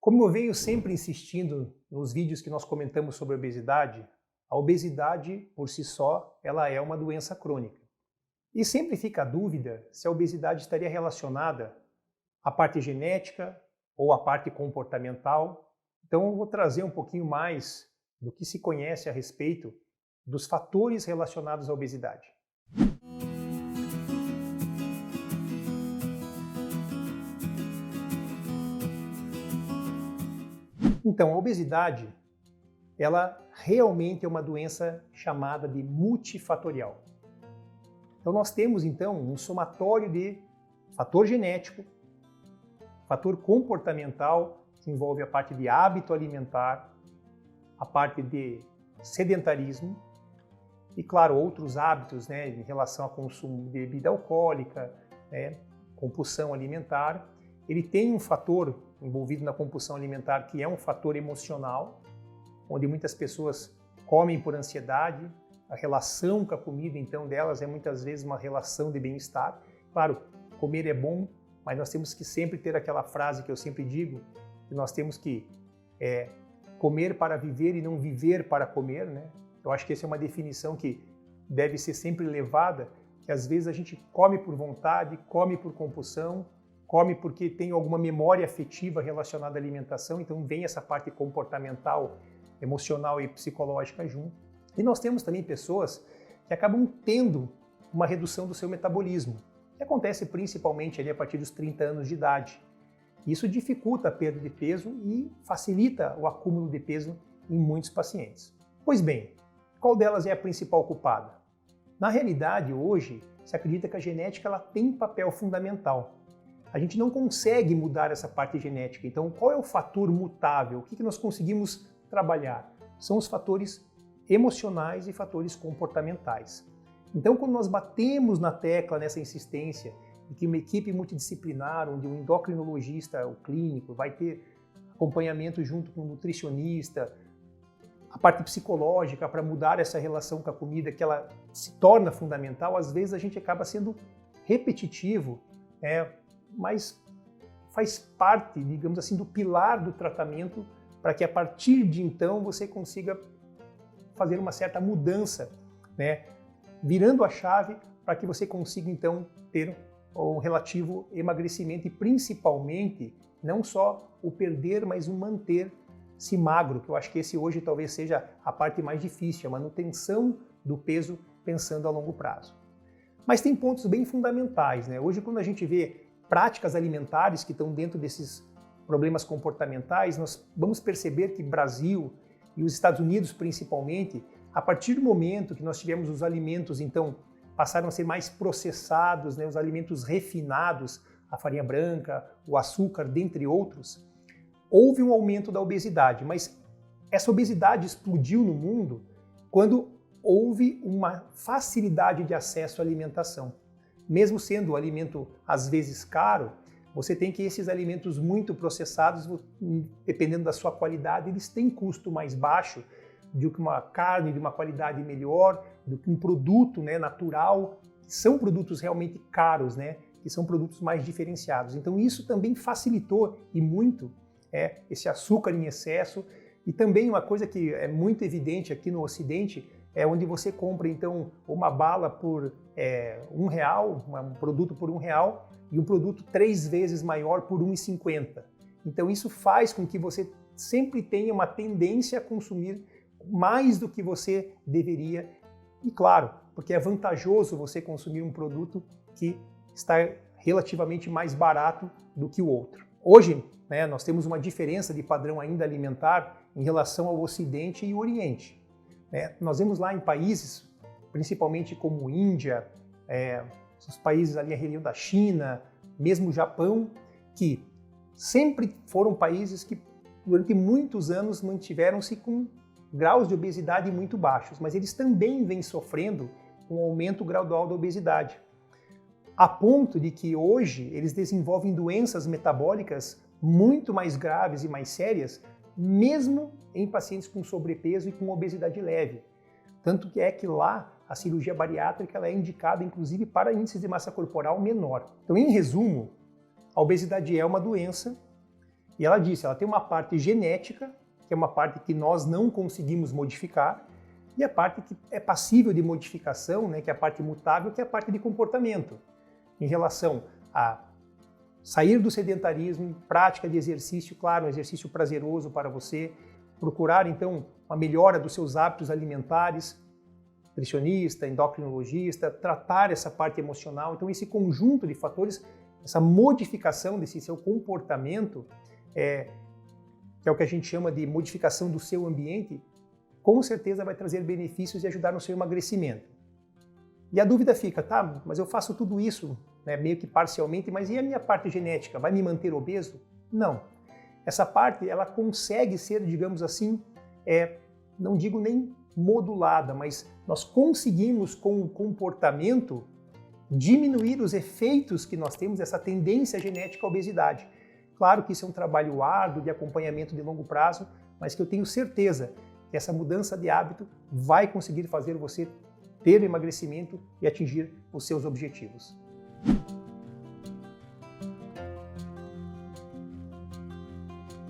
Como eu venho sempre insistindo nos vídeos que nós comentamos sobre a obesidade por si só, ela é uma doença crônica. E sempre fica a dúvida se a obesidade estaria relacionada à parte genética ou à parte comportamental. Então eu vou trazer um pouquinho mais do que se conhece a respeito dos fatores relacionados à obesidade. Então, a obesidade, ela realmente é uma doença chamada de multifatorial. Então nós temos então um somatório de fator genético, fator comportamental, que envolve a parte de hábito alimentar, a parte de sedentarismo e, claro, outros hábitos, em relação ao consumo de bebida alcoólica, compulsão alimentar. Ele tem um fator envolvido na compulsão alimentar que é um fator emocional, onde muitas pessoas comem por ansiedade. A relação com a comida, então, delas é muitas vezes uma relação de bem-estar. Claro, comer é bom, mas nós temos que sempre ter aquela frase que eu sempre digo, que nós temos que comer para viver e não viver para comer, né? Eu acho que essa é uma definição que deve ser sempre levada, que às vezes a gente come por vontade, come por compulsão, come porque tem alguma memória afetiva relacionada à alimentação, então vem essa parte comportamental, emocional e psicológica junto. E nós temos também pessoas que acabam tendo uma redução do seu metabolismo, que acontece principalmente ali a partir dos 30 anos de idade. Isso dificulta a perda de peso e facilita o acúmulo de peso em muitos pacientes. Pois bem, qual delas é a principal culpada? Na realidade, hoje, se acredita que a genética ela tem papel fundamental. A gente não consegue mudar essa parte genética. Então, qual é o fator mutável? O que nós conseguimos trabalhar? São os fatores emocionais e fatores comportamentais. Então, quando nós batemos na tecla nessa insistência de que uma equipe multidisciplinar, onde um endocrinologista, o clínico, vai ter acompanhamento junto com um nutricionista, a parte psicológica para mudar essa relação com a comida, que ela se torna fundamental, às vezes a gente acaba sendo repetitivo, mas faz parte, digamos assim, do pilar do tratamento para que a partir de então você consiga fazer uma certa mudança, virando a chave para que você consiga então ter um relativo emagrecimento e principalmente não só o perder, mas o manter-se magro, que eu acho que esse hoje talvez seja a parte mais difícil, a manutenção do peso pensando a longo prazo. Mas tem pontos bem fundamentais, Hoje quando a gente vê práticas alimentares que estão dentro desses problemas comportamentais, nós vamos perceber que Brasil e os Estados Unidos principalmente, a partir do momento que nós tivemos os alimentos, então, passaram a ser mais processados, os alimentos refinados, a farinha branca, o açúcar, dentre outros, houve um aumento da obesidade, mas essa obesidade explodiu no mundo quando houve uma facilidade de acesso à alimentação. Mesmo sendo o alimento às vezes caro, você tem que esses alimentos muito processados, dependendo da sua qualidade, eles têm custo mais baixo do que uma carne de uma qualidade melhor, do que um produto natural. São produtos realmente caros, que são produtos mais diferenciados. Então isso também facilitou e muito esse açúcar em excesso. E também uma coisa que é muito evidente aqui no Ocidente é onde você compra então uma bala por R$1, um produto por R$1 e um produto 3 vezes maior por R$1,50. Então isso faz com que você sempre tenha uma tendência a consumir mais do que você deveria. E claro, porque é vantajoso você consumir um produto que está relativamente mais barato do que o outro. Hoje, nós temos uma diferença de padrão ainda alimentar em relação ao Ocidente e o Oriente. Nós vemos lá em países, principalmente como Índia, os países ali a região da China, mesmo o Japão, que sempre foram países que durante muitos anos mantiveram-se com graus de obesidade muito baixos, mas eles também vêm sofrendo um aumento gradual da obesidade, a ponto de que hoje eles desenvolvem doenças metabólicas muito mais graves e mais sérias, mesmo em pacientes com sobrepeso e com obesidade leve. Tanto que é que lá a cirurgia bariátrica ela é indicada inclusive para índices de massa corporal menor. Então, em resumo, a obesidade é uma doença E ela disse, ela tem uma parte genética, que é uma parte que nós não conseguimos modificar, e a parte que é passível de modificação, né, que é a parte mutável, que é a parte de comportamento, em relação a sair do sedentarismo, prática de exercício, claro, um exercício prazeroso para você, procurar então uma melhora dos seus hábitos alimentares, nutricionista, endocrinologista, tratar essa parte emocional. Então esse conjunto de fatores, essa modificação desse seu comportamento, que é o que a gente chama de modificação do seu ambiente, com certeza vai trazer benefícios e ajudar no seu emagrecimento. E a dúvida fica, tá, mas eu faço tudo isso, né, meio que parcialmente, mas e a minha parte genética? Vai me manter obeso? Não. Essa parte, ela consegue ser, digamos assim, não digo nem modulada, mas nós conseguimos, com o comportamento, diminuir os efeitos que nós temos dessa tendência genética à obesidade. Claro que isso é um trabalho árduo de acompanhamento de longo prazo, mas que eu tenho certeza que essa mudança de hábito vai conseguir fazer você ter o emagrecimento e atingir os seus objetivos.